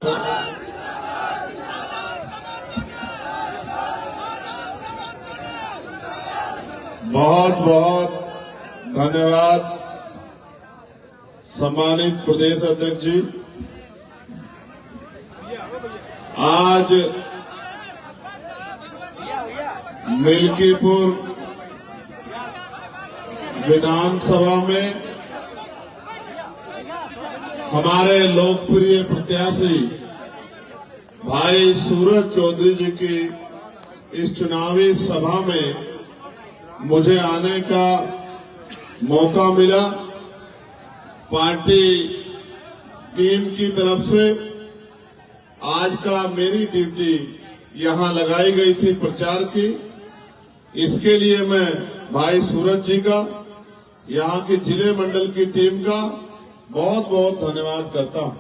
बहुत बहुत धन्यवाद सम्मानित प्रदेश अध्यक्ष जी। आज मिल्कीपुर विधानसभा में हमारे लोकप्रिय प्रत्याशी भाई सूरज चौधरी जी की इस चुनावी सभा में मुझे आने का मौका मिला। पार्टी टीम की तरफ से आज का मेरी ड्यूटी यहां लगाई गई थी प्रचार की। इसके लिए मैं भाई सूरज जी का, यहां की जिले मंडल की टीम का बहुत बहुत धन्यवाद करता हूं।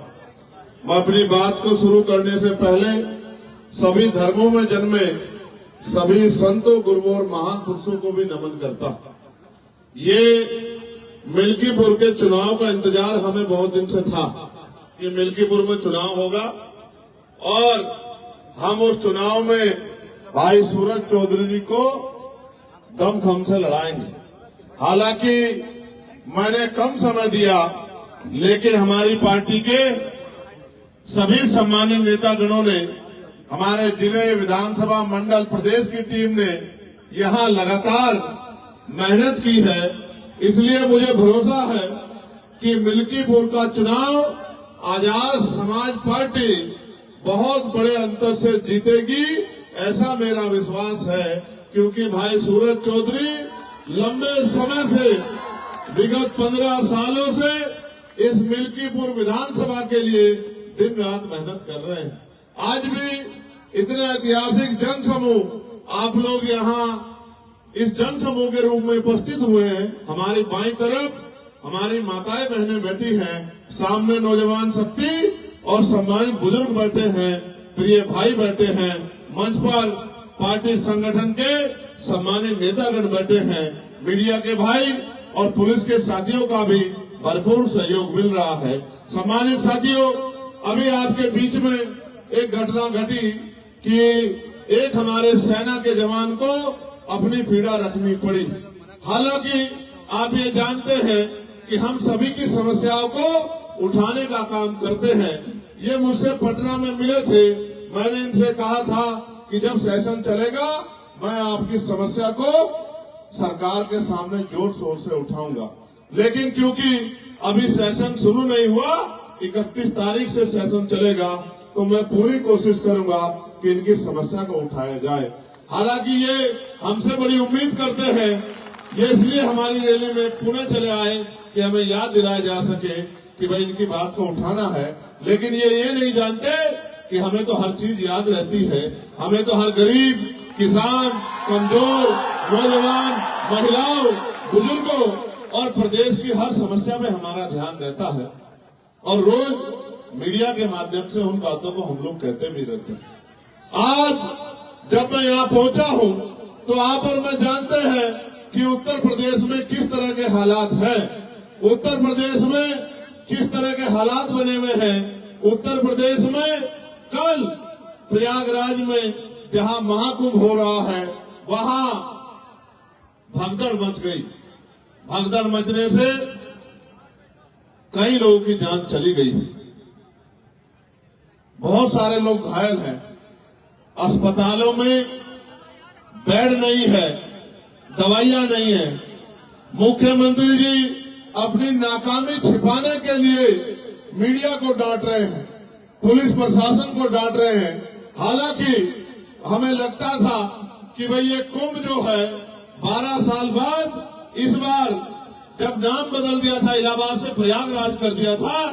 मैं अपनी बात को शुरू करने से पहले सभी धर्मों में जन्मे सभी संतों, गुरुओं और महान पुरुषों को भी नमन करता हूं। ये मिल्कीपुर के चुनाव का इंतजार हमें बहुत दिन से था कि मिल्कीपुर में चुनाव होगा और हम उस चुनाव में भाई सूरज चौधरी जी को दमखम से लड़ाएंगे। हालांकि मैंने कम समय दिया, लेकिन हमारी पार्टी के सभी सम्मानित नेतागणों ने, हमारे जिले, विधानसभा मंडल, प्रदेश की टीम ने यहां लगातार मेहनत की है। इसलिए मुझे भरोसा है कि मिल्कीपुर का चुनाव आजाद समाज पार्टी बहुत बड़े अंतर से जीतेगी, ऐसा मेरा विश्वास है। क्योंकि भाई सूरज चौधरी लंबे समय से, विगत 15 सालों से इस मिल्कीपुर विधानसभा के लिए दिन रात मेहनत कर रहे हैं। आज भी इतने ऐतिहासिक जनसमूह आप लोग यहाँ इस जनसमूह के रूप में उपस्थित हुए हैं। हमारी बाईं तरफ हमारी माताएं बहनें बैठी हैं, सामने नौजवान शक्ति और सम्मानित बुजुर्ग बैठे हैं, प्रिय भाई बैठे हैं, मंच पर पार्टी संगठन के सम्मानित नेतागण बैठे हैं, मीडिया के भाई और पुलिस के साथियों का भी भरपूर सहयोग मिल रहा है। सम्मानित साथियों, अभी आपके बीच में एक घटना घटी कि एक हमारे सेना के जवान को अपनी पीड़ा रखनी पड़ी। हालांकि आप ये जानते हैं कि हम सभी की समस्याओं को उठाने का काम करते हैं। ये मुझसे पटना में मिले थे, मैंने इनसे कहा था कि जब सेशन चलेगा मैं आपकी समस्या को सरकार के सामने जोर शोर से उठाऊंगा। लेकिन क्योंकि अभी सेशन शुरू नहीं हुआ, 31 तारीख से सेशन चलेगा, तो मैं पूरी कोशिश करूंगा कि इनकी समस्या को उठाया जाए। हालांकि ये हमसे बड़ी उम्मीद करते हैं, ये इसलिए हमारी रैली में पुणे चले आए कि हमें याद दिलाया जा सके कि भाई इनकी बात को उठाना है। लेकिन ये नहीं जानते कि हमें तो हर चीज याद रहती है। हमें तो हर गरीब, किसान, कमजोर, नौजवान, महिलाओं, बुजुर्गों और प्रदेश की हर समस्या में हमारा ध्यान रहता है और रोज मीडिया के माध्यम से उन बातों को हम लोग कहते भी रहते हैं। आज जब मैं यहाँ पहुंचा हूँ तो आप और मैं जानते हैं कि उत्तर प्रदेश में किस तरह के हालात हैं, उत्तर प्रदेश में किस तरह के हालात बने हुए हैं। उत्तर प्रदेश में कल प्रयागराज में जहां महाकुंभ हो रहा है, वहां भगदड़ मच गई। भगदड़ मचने से कई लोगों की जान चली गई, बहुत सारे लोग घायल हैं, अस्पतालों में बेड नहीं है, दवाइयां नहीं है। मुख्यमंत्री जी अपनी नाकामी छिपाने के लिए मीडिया को डांट रहे हैं, पुलिस प्रशासन को डांट रहे हैं। हालांकि हमें लगता था कि भाई ये कुंभ जो है 12 साल बाद, इस बार जब नाम बदल दिया था, इलाहाबाद से प्रयागराज कर दिया था,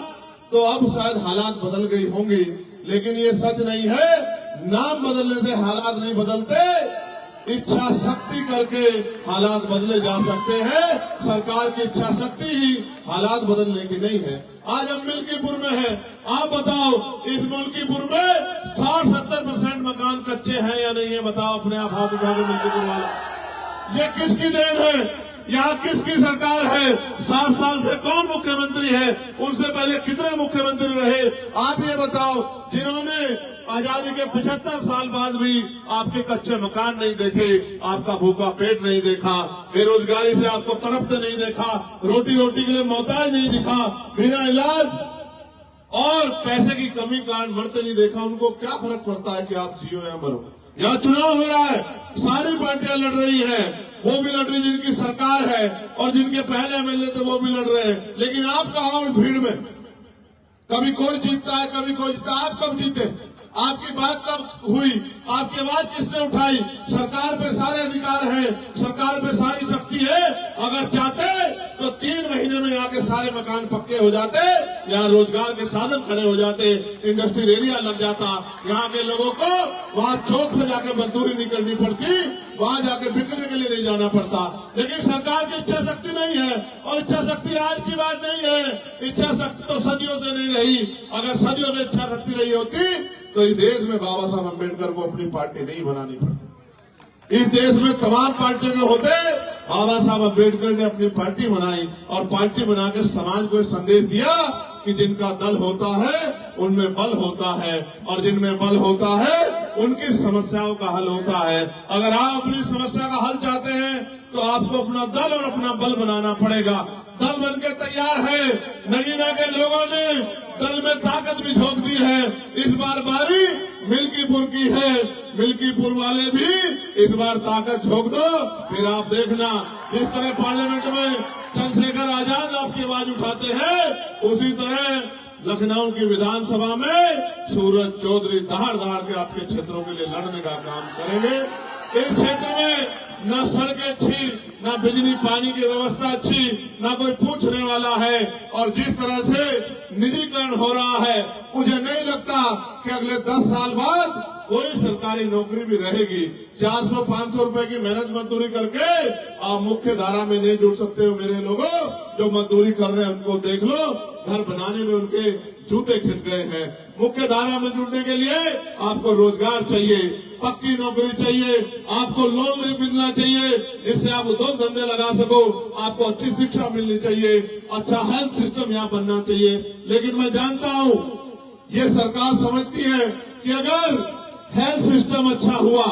तो अब शायद हालात बदल गई होंगी। लेकिन ये सच नहीं है, नाम बदलने से हालात नहीं बदलते, इच्छा शक्ति करके हालात बदले जा सकते हैं। सरकार की इच्छा शक्ति ही हालात बदलने की नहीं है। आज हम मिल्कीपुर में हैं, आप बताओ इस मिल्कीपुर में 60-70% मकान कच्चे हैं या नहीं है? बताओ, अपने आप हाथ उठा के मिल्कीपुर वाला। ये किसकी देन है? यहाँ किसकी सरकार है, 7 साल से कौन मुख्यमंत्री है, उनसे पहले कितने मुख्यमंत्री रहे, आप ये बताओ। जिन्होंने आजादी के 75 साल बाद भी आपके कच्चे मकान नहीं देखे, आपका भूखा पेट नहीं देखा, बेरोजगारी से आपको तड़पते नहीं देखा, रोटी रोटी के लिए मोहताज नहीं दिखा, बिना इलाज और पैसे की कमी कारण मरते नहीं देखा, उनको क्या फर्क पड़ता है कि आप जियो या मरो। यहाँ चुनाव हो रहा है, सारी पार्टियां लड़ रही हैं, वो भी लड़ रही जिनकी सरकार है और जिनके पहले एमएलए थे वो भी लड़ रहे हैं, लेकिन आप कहाँ हो इस भीड़ में? कभी कोई जीतता है, कभी कोई जीतता है। आप कब जीते? आपकी बात कब हुई? आपकी आवाज किसने उठाई? सरकार पे सारे अधिकार हैं, सरकार पे सारी शक्ति है। अगर चाहते तो 3 महीने में यहाँ के सारे मकान पक्के हो जाते, यहाँ रोजगार के साधन खड़े हो जाते, इंडस्ट्रियल एरिया लग जाता, यहाँ के लोगों को वहाँ चौक पे जाके मजदूरी नहीं करनी पड़ती, वहाँ जाके बिकने के लिए नहीं जाना पड़ता। लेकिन सरकार की इच्छा शक्ति नहीं है, और इच्छा शक्ति आज की बात नहीं है, इच्छा शक्ति तो सदियों से नहीं रही। अगर सदियों से इच्छा शक्ति रही होती तो इस देश में बाबा साहब अम्बेडकर को अपनी पार्टी नहीं बनानी पड़ती। इस देश में तमाम पार्टियों के होते, बाबा साहब अम्बेडकर ने अपनी पार्टी बनाई और पार्टी बना के समाज को संदेश दिया कि जिनका दल होता है उनमें बल होता है, और जिनमें बल होता है उनकी समस्याओं का हल होता है। अगर आप अपनी समस्या का हल चाहते हैं तो आपको अपना दल और अपना बल बनाना पड़ेगा। दल बनके तैयार है, नगीना के लोगों ने दल में ताकत भी झोंक दी है। इस बार बारी मिल्कीपुर की है, मिल्कीपुर वाले भी इस बार ताकत झोंक दो, फिर आप देखना जिस तरह पार्लियामेंट में चंद्रशेखर आजाद आपकी आवाज उठाते हैं, उसी तरह लखनऊ की विधानसभा में सूरज चौधरी दहाड़ दहाड़ के आपके क्षेत्रों के लिए लड़ने का काम करेंगे। इस क्षेत्र में न सड़कें अच्छी, न बिजली पानी की व्यवस्था अच्छी, न कोई पूछने वाला है, और जिस तरह से निजीकरण हो रहा है, मुझे नहीं लगता कि अगले 10 साल बाद कोई सरकारी नौकरी भी रहेगी। 400-500 रुपए की मेहनत मजदूरी करके आप मुख्य धारा में नहीं जुड़ सकते हो। मेरे लोगों जो मजदूरी कर रहे हैं उनको देख लो, घर बनाने में उनके जूते खिंच गए हैं। मुख्य धारा में जुड़ने के लिए आपको रोजगार चाहिए, पक्की नौकरी चाहिए, आपको लोन मिलना चाहिए जिससे आप उद्योग धंधे लगा सको, आपको अच्छी शिक्षा मिलनी चाहिए, अच्छा हेल्थ सिस्टम यहाँ बनना चाहिए। लेकिन मैं जानता हूँ ये सरकार समझती है कि अगर हेल्थ सिस्टम अच्छा हुआ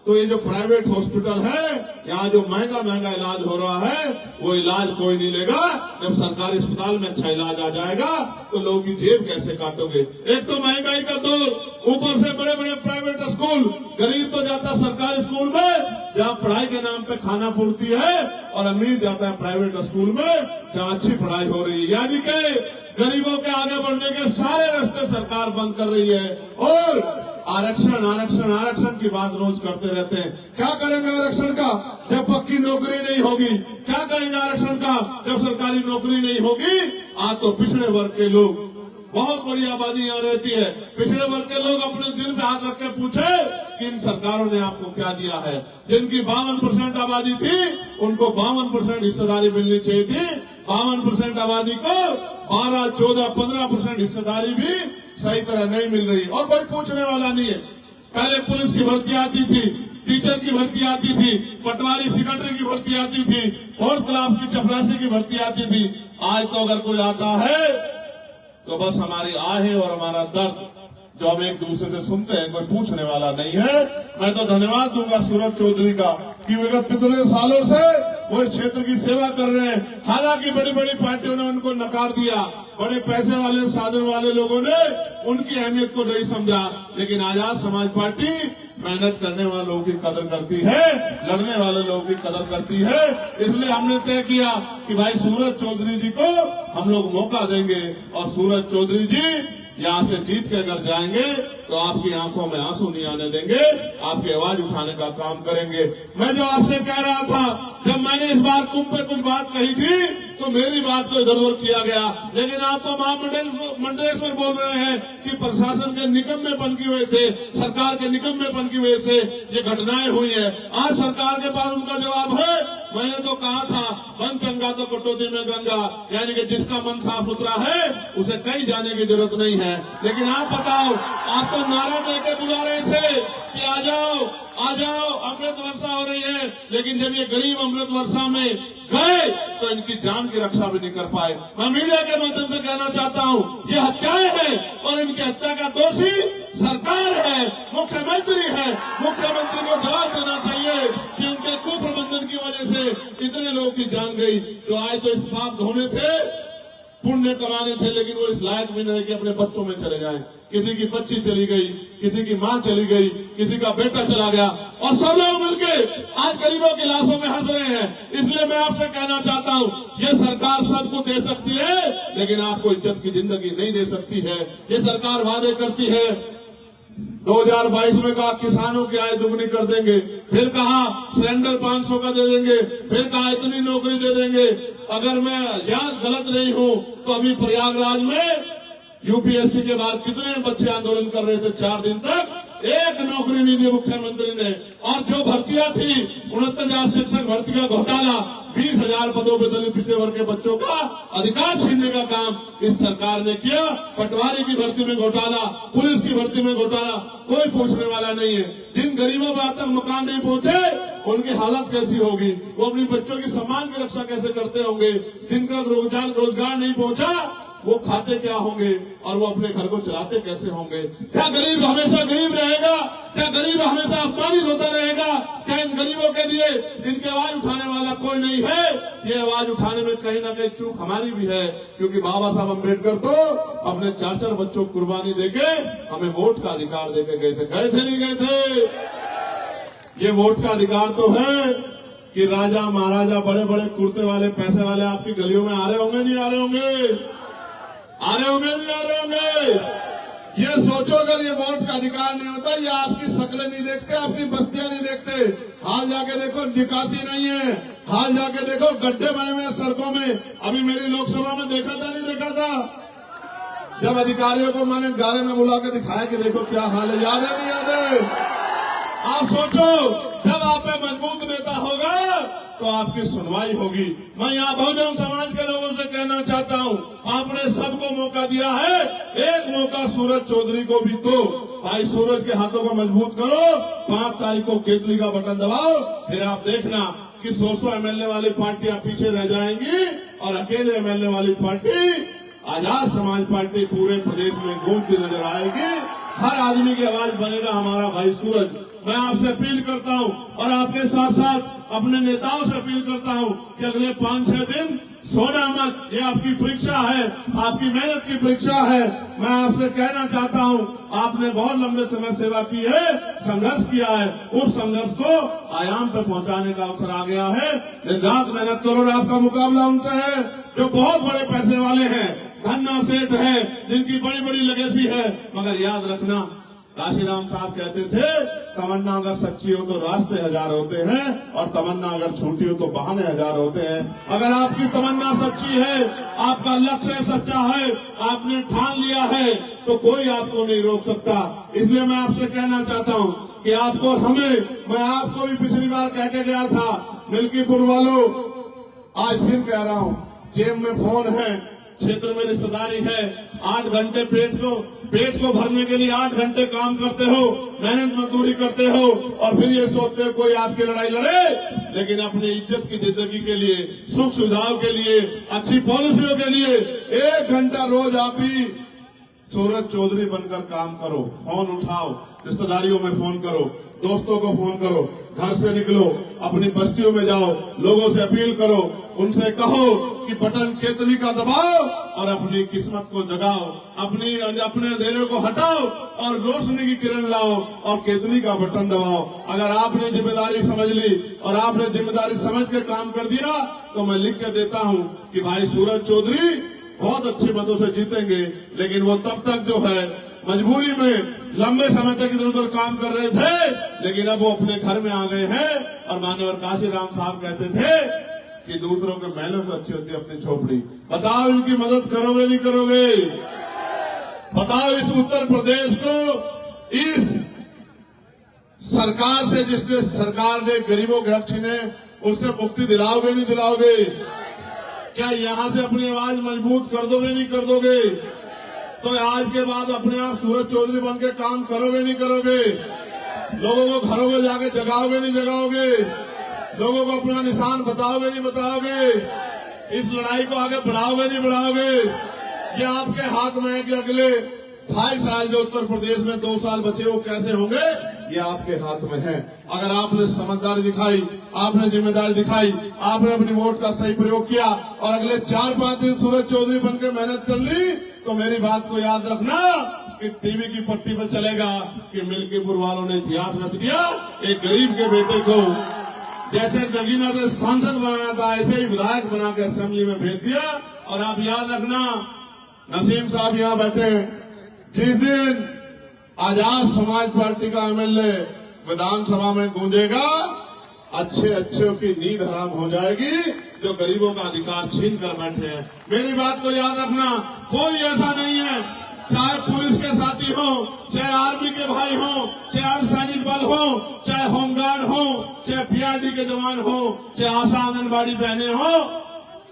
तो ये जो प्राइवेट हॉस्पिटल है, यहाँ जो महंगा महंगा इलाज हो रहा है, वो इलाज कोई नहीं लेगा। जब सरकारी अस्पताल में अच्छा इलाज आ जाएगा तो लोगों की जेब कैसे काटोगे? एक तो महंगाई का दौर, ऊपर से बड़े बड़े प्राइवेट स्कूल, गरीब तो जाता सरकारी स्कूल में जहाँ पढ़ाई के नाम पे खाना पूर्ति है, और अमीर जाता है प्राइवेट स्कूल में जहाँ अच्छी पढ़ाई हो रही है। यानी कि गरीबों के आगे बढ़ने के सारे रास्ते सरकार बंद कर रही है, और आरक्षण आरक्षण आरक्षण की बात रोज करते रहते हैं। क्या करेंगे आरक्षण का जब पक्की नौकरी नहीं होगी? क्या करेंगे आरक्षण का जब सरकारी नौकरी नहीं होगी? आज तो पिछड़े वर्ग के लोग, बहुत बड़ी आबादी यहाँ रहती है, पिछड़े वर्ग के लोग अपने दिल पे हाथ रख के पूछे कि इन सरकारों ने आपको क्या दिया है। जिनकी 52% आबादी थी उनको 52% हिस्सेदारी मिलनी चाहिए थी, 52% आबादी को 12, 14, 15% हिस्सेदारी भी सही तरह नहीं मिल रही, और कोई पूछने वाला नहीं है। पहले पुलिस की भर्ती आती थी, टीचर की भर्ती आती थी, पटवारी सेक्रेटरी की भर्ती आती थी, 4th क्लास की चपरासी की भर्ती आती थी। आज तो अगर कोई आता है तो बस हमारी आहें और हमारा दर्द जो हम एक दूसरे से सुनते हैं, कोई पूछने वाला नहीं है। मैं तो धन्यवाद दूंगा सूरज चौधरी का कि विगत 15 सालों से वो इस क्षेत्र की सेवा कर रहे हैं। हालांकि बड़ी बड़ी पार्टियों ने उनको नकार दिया, बड़े पैसे वाले साधन वाले लोगों ने उनकी अहमियत को नहीं समझा, लेकिन आजाद समाज पार्टी मेहनत करने वाले लोगों की कदर करती है, लड़ने वाले लोगों की कदर करती है। इसलिए हमने तय किया कि भाई सूरज चौधरी जी को हम लोग मौका देंगे, और सूरज चौधरी जी यहाँ से जीत के अगर जाएंगे तो आपकी आंखों में आंसू नहीं आने देंगे, आपकी आवाज उठाने का काम करेंगे। मैं जो आपसे कह रहा था, जब मैंने इस बार कुंभ पे कुछ बात कही थी तो मेरी बात को इधर उधर किया गया, लेकिन आप तो महामंडलेश्वर बोल रहे हैं कि प्रशासन के निकम्मेपन की वजह से, सरकार के निकम्मेपन की वजह से ये घटनाएं हुई है। आज सरकार के पास उनका जवाब है, मैंने तो कहा था मन चंगा तो कटौती में गंगा, यानी कि जिसका मन साफ सुथरा है उसे कहीं जाने की जरूरत नहीं है। लेकिन आप बताओ, आप तो नारा देके बुला रहे थे कि आ जाओ आ जाओ, अमृत वर्षा हो रही है, लेकिन जब ये गरीब अमृत वर्षा में गए तो इनकी जान की रक्षा भी नहीं कर पाए। मैं मीडिया के माध्यम से कहना चाहता हूं, ये हत्याएं हैं और इनकी हत्या का दोषी सरकार है, मुख्यमंत्री है। मुख्यमंत्री को जवाब देना चाहिए कि उनके कुप्रबंधन की वजह से इतने लोगों की जान गई। जो आए तो इस पाप धोने थे, पुण्य कमाने थे, लेकिन वो इस लायक भी नहीं कि अपने बच्चों में चले जाएं। किसी की बच्ची चली गई, किसी की मां चली गई, किसी का बेटा चला गया, और सब लोग मिलके आज गरीबों की लाशों में हंस रहे हैं। इसलिए मैं आपसे कहना चाहता हूं, ये सरकार सबको दे सकती है, लेकिन आपको इज्जत की जिंदगी नहीं दे सकती है। ये सरकार वादे करती है, 2022 में कहा किसानों की आय दुगनी कर देंगे, फिर कहा सिलेंडर 500 का दे देंगे, फिर कहा इतनी नौकरी दे देंगे। अगर मैं याद गलत नहीं हूं तो अभी प्रयागराज में यूपीएससी के बाद कितने बच्चे आंदोलन कर रहे थे, 4 दिन तक एक नौकरी नहीं दी मुख्यमंत्री ने। और जो भर्तियां थी 69,000 शिक्षक भर्ती का घोटाला, 20,000 पदों पर दलित पिछड़े वर्ग के बच्चों का अधिकार छीनने का काम इस सरकार ने किया। पटवारी की भर्ती में घोटाला, पुलिस की भर्ती में घोटाला, कोई पूछने वाला नहीं है। जिन गरीबों पर आज तक मकान नहीं पहुंचे उनकी हालत कैसी होगी, वो अपने बच्चों की सम्मान की रक्षा कैसे करते होंगे। जिनका रोजगार नहीं पहुंचा वो खाते क्या होंगे और वो अपने घर को चलाते कैसे होंगे। क्या गरीब हमेशा गरीब रहेगा? क्या गरीब हमेशा अपमानित होता रहेगा? क्या इन गरीबों के लिए जिनकी आवाज उठाने वाला कोई नहीं है? ये आवाज उठाने में कहीं ना कहीं चूक हमारी भी है, क्योंकि बाबा साहब अम्बेडकर तो अपने 4-4 बच्चों को कुर्बानी देके हमें वोट का अधिकार देके गए थे नहीं गए थे? ये वोट का अधिकार तो है कि राजा महाराजा बड़े बड़े कुर्ते वाले पैसे वाले आपकी गलियों में आ रहे होंगे नहीं आ रहे होंगे? आ रहे होंगे नहीं आ रहे होंगे? ये सोचो, अगर ये वोट का अधिकार नहीं होता, ये आपकी शक्लें नहीं देखते, आपकी बस्तियां नहीं देखते। हाल जाके देखो, निकासी नहीं है। हाल जाके देखो, गड्ढे बने हुए हैं सड़कों में। अभी मेरी लोकसभा में देखा था नहीं देखा था, जब अधिकारियों को मैंने गारे में बुला के दिखाया कि देखो क्या हाल है, याद है नहीं याद है? आप सोचो, जब आप में मजबूत नेता होगा तो आपकी सुनवाई होगी। मैं यहाँ बहुजन समाज के लोगों से कहना चाहता हूँ, आपने सबको मौका दिया है, एक मौका सूरज चौधरी को भी दो। भाई सूरज के हाथों को मजबूत करो, 5 तारीख को केतली का बटन दबाओ, फिर आप देखना कि 100 एमएलए वाली पार्टियां पीछे रह जाएंगी और अकेले एमएलए वाली पार्टी आजाद समाज पार्टी पूरे प्रदेश में गूंजती नजर आएगी। हर आदमी की आवाज बनेगा हमारा भाई सूरज। मैं आपसे अपील करता हूं और आपके साथ साथ अपने नेताओं से अपील करता हूं कि अगले 5-6 दिन सोना मत, ये आपकी परीक्षा है, आपकी मेहनत की परीक्षा है। मैं आपसे कहना चाहता हूं, आपने बहुत लंबे समय सेवा की है, संघर्ष किया है, उस संघर्ष को आयाम पे पहुंचाने का अवसर आ गया है। दिन रात मेहनत करो और आपका मुकाबला उनसे है जो बहुत बड़े पैसे वाले हैं, धन्ना सेठ है, जिनकी बड़ी बड़ी लेगेसी है। मगर याद रखना, काशीराम साहब कहते थे, तमन्ना अगर सच्ची हो तो रास्ते 1000 होते हैं और तमन्ना अगर झूठी हो तो बहाने 1000 होते हैं। अगर आपकी तमन्ना सच्ची है, आपका लक्ष्य सच्चा है, आपने ठान लिया है, तो कोई आपको नहीं रोक सकता। इसलिए मैं आपसे कहना चाहता हूं कि आपको मैं आपको भी पिछली बार कह के गया था, मिल्कीपुर वालों, आज फिर कह रहा हूं, जेब में फोन है, क्षेत्र में रिश्तेदारी है, 8 घंटे पेट को भरने के लिए 8 घंटे काम करते हो, मेहनत मजदूरी करते हो, और फिर ये सोचते हो कोई आपकी लड़ाई लड़े। लेकिन अपनी इज्जत की जिंदगी के लिए, सुख सुविधाओं के लिए, अच्छी पॉलिसियों के लिए 1 घंटा रोज आप ही सूरज चौधरी बनकर काम करो। फोन उठाओ, रिश्तेदारियों में फोन करो, दोस्तों को फोन करो, घर से निकलो, अपनी बस्तियों में जाओ, लोगों से अपील करो, उनसे कहो कि बटन केतली का दबाओ और अपनी किस्मत को जगाओ, अपने अंधेरे को हटाओ और रोशनी की किरण लाओ और केतली का बटन दबाओ। अगर आपने जिम्मेदारी समझ ली और आपने जिम्मेदारी समझ के काम कर दिया, तो मैं लिख के देता हूं कि भाई सूरज चौधरी बहुत अच्छे मतों से जीतेंगे। लेकिन वो तब तक जो है मजबूरी में लंबे समय तक इधर उधर काम कर रहे थे, लेकिन अब वो अपने घर में आ गए हैं। और मान्यवर काशीराम साहब कहते थे कि दूसरों के महलों से अच्छी होती है अपनी झोपड़ी। बताओ, इनकी मदद करोगे नहीं करोगे? बताओ, इस उत्तर प्रदेश को इस सरकार से, जिसने सरकार ने गरीबों के हक छीने, उससे मुक्ति दिलाओगे नहीं दिलाओगे? क्या यहां से अपनी आवाज मजबूत कर दोगे नहीं कर दोगे? तो आज के बाद अपने आप सूरज चौधरी बन के काम करोगे नहीं करोगे? लोगों को घरों में जाके जगाओगे नहीं जगाओगे? लोगों को अपना निशान बताओगे नहीं बताओगे? इस लड़ाई को आगे बढ़ाओगे नहीं बढ़ाओगे? ये आपके हाथ में है कि अगले 2.5 साल जो उत्तर प्रदेश में 2 साल बचे वो कैसे होंगे, ये आपके हाथ में है। अगर आपने समझदारी दिखाई, आपने जिम्मेदारी दिखाई, आपने अपनी वोट का सही प्रयोग किया और अगले 4-5 दिन सूरज चौधरी बनकर मेहनत कर ली, तो मेरी बात को याद रखना कि टीवी की पट्टी पर चलेगा कि मिल्कीपुर वालों ने इतिहास रच दिया। एक गरीब के बेटे को जैसे नगीना ने सांसद बनाया था, ऐसे ही विधायक बना के असेंबली में भेज दिया। और आप याद रखना, नसीम साहब यहाँ बैठे हैं, जिस दिन आजाद समाज पार्टी का एमएलए विधानसभा में गूंजेगा, अच्छे अच्छों की नींद हराम हो जाएगी जो गरीबों का अधिकार छीन कर बैठे हैं। मेरी बात को याद रखना, कोई ऐसा नहीं है, चाहे पुलिस के साथी हो, चाहे आर्मी के भाई हो, चाहे अर्धसैनिक बल हो, चाहे होमगार्ड हो, चाहे पीआरडी के जवान हो, चाहे आशा आंगनबाड़ी बहनें हो,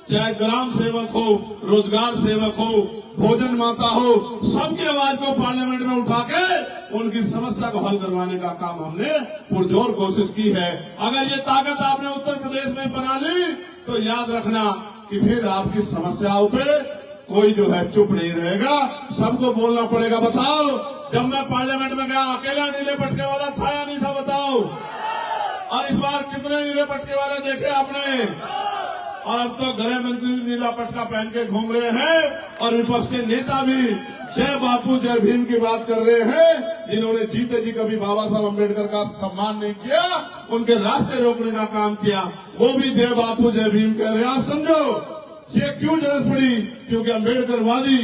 चाहे ग्राम सेवक हो, रोजगार सेवक हो, भोजन माता हो, सबकी आवाज को पार्लियामेंट में उठा के उनकी समस्या को हल करवाने का काम हमने पुरजोर कोशिश की है। अगर ये ताकत आपने उत्तर प्रदेश में बना ली तो याद रखना कि फिर आपकी समस्याओं पे कोई जो है चुप नहीं रहेगा, सबको बोलना पड़ेगा। बताओ, जब मैं पार्लियामेंट में गया अकेला नीले पटके वाला था या नहीं था? बताओ। और इस बार कितने नीले पटके वाले देखे आपने? और अब तो गृह मंत्री नीला पटका पहन के घूम रहे हैं और विपक्ष के नेता भी जय बापू जय भीम की बात कर रहे हैं। जिन्होंने जीते जी कभी बाबा साहब अम्बेडकर का सम्मान नहीं किया, उनके रास्ते रोकने का काम किया, वो भी जय बापू जय भीम कह रहे हैं। आप समझो ये क्यों जरूरत पड़ी? क्योंकि अम्बेडकरवादी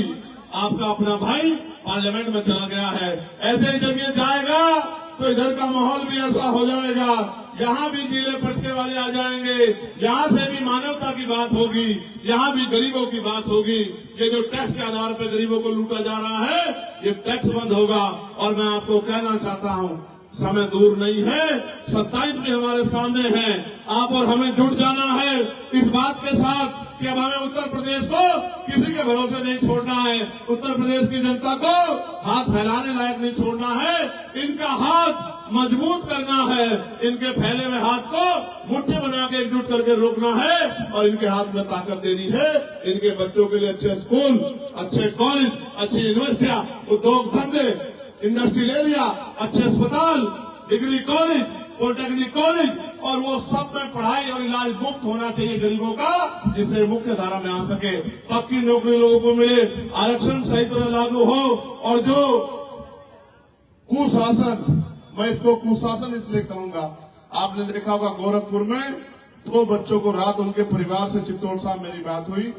आपका अपना भाई पार्लियामेंट में चला गया है। ऐसे ही जब ये जाएगा तो इधर का माहौल भी ऐसा हो जाएगा, यहाँ भी नीले पटके वाले आ जाएंगे, यहाँ से भी मानवता की बात होगी, यहाँ भी गरीबों की बात होगी। ये जो टैक्स के आधार पर गरीबों को लूटा जा रहा है, ये टैक्स बंद होगा। और मैं आपको कहना चाहता हूँ, समय दूर नहीं है, 27 भी हमारे सामने है। आप और हमें जुट जाना है इस बात के साथ कि अब हमें उत्तर प्रदेश को किसी के भरोसे नहीं छोड़ना है। उत्तर प्रदेश की जनता को हाथ फैलाने लायक नहीं छोड़ना है, इनका हाथ मजबूत करना है, इनके फैले हुए हाथ को मुट्ठी बना के एकजुट करके रोकना है और इनके हाथ में ताकत देनी है। इनके बच्चों के लिए अच्छे स्कूल, अच्छे कॉलेज, अच्छी यूनिवर्सिटियां, उद्योग धंधे, इंडस्ट्रियल एरिया, अच्छे अस्पताल, डिग्री कॉलेज, पॉलिटेक्निक कॉलेज, और वो सब में पढ़ाई और इलाज मुफ्त होना चाहिए गरीबों का, जिससे मुख्य धारा में आ सके, पक्की नौकरी लोगों को मिले, आरक्षण सही तरह लागू हो। और जो कुशासन, मैं इसको कुशासन इसलिए कहूंगा, आपने देखा होगा गोरखपुर में 2 बच्चों को रात उनके परिवार से चित्तौड़ साहब मेरी बात हुई,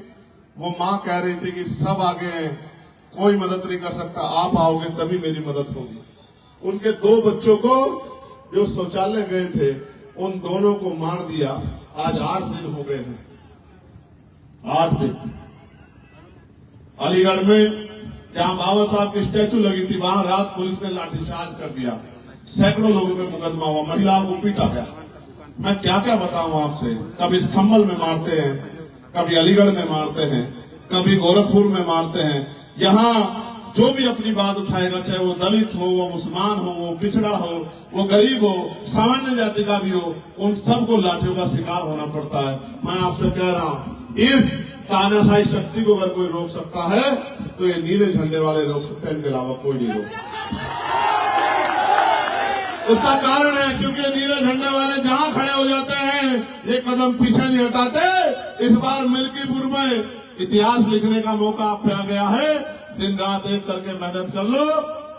वो मां कह रही थी कि सब आगे हैं, कोई मदद नहीं कर सकता, आप आओगे तभी मेरी मदद होगी। उनके 2 बच्चों को जो शौचालय गए थे, उन दोनों को मार दिया। आज 8 दिन हो गए हैं, 8 दिन। अलीगढ़ में जहां बाबा साहब की स्टैचू लगी थी, वहां रात पुलिस ने लाठीचार्ज कर दिया, सैकड़ों लोगों पे मुकदमा हुआ, महिलाओं को पीटा गया। मैं क्या क्या बताऊं आपसे, कभी संभल में मारते हैं, कभी अलीगढ़ में मारते हैं, कभी गोरखपुर में मारते हैं। यहाँ जो भी अपनी बात उठाएगा, चाहे वो दलित हो, वो मुसलमान हो, वो पिछड़ा हो, वो गरीब हो, सामान्य जाति का भी हो, उन सबको लाठियों का शिकार होना पड़ता है। मैं आपसे कह रहा हूं, इस तानाशाही शक्ति को अगर कोई रोक सकता है तो ये नीले झंडे वाले रोक सकते हैं, इनके अलावा कोई नहीं रोक सकता। उसका कारण है क्योंकि नीले झंडे वाले जहां खड़े हो जाते हैं, ये कदम पीछे नहीं हटाते। इस बार मिल्कीपुर में इतिहास लिखने का मौका आप पे आ गया है। दिन रात एक करके मेहनत कर लो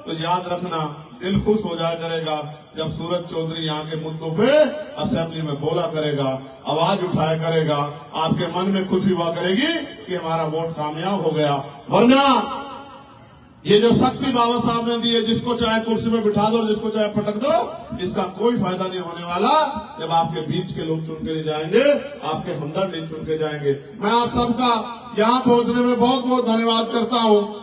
तो याद रखना, दिल खुश हो जाया करेगा जब सूरज चौधरी यहाँ के मुद्दों पे असेंबली में बोला करेगा, आवाज उठाया करेगा, आपके मन में खुशी हुआ करेगी कि हमारा वोट कामयाब हो गया। वरना ये जो शक्ति बाबा साहब ने दी है, जिसको चाहे कुर्सी में बिठा दो, जिसको चाहे पटक दो, इसका कोई फायदा नहीं होने वाला जब आपके बीच के लोग चुन के नहीं जाएंगे, आपके हमदर्द नहीं चुन के जाएंगे। मैं आप सबका यहाँ पहुंचने में बहुत बहुत धन्यवाद करता हूँ।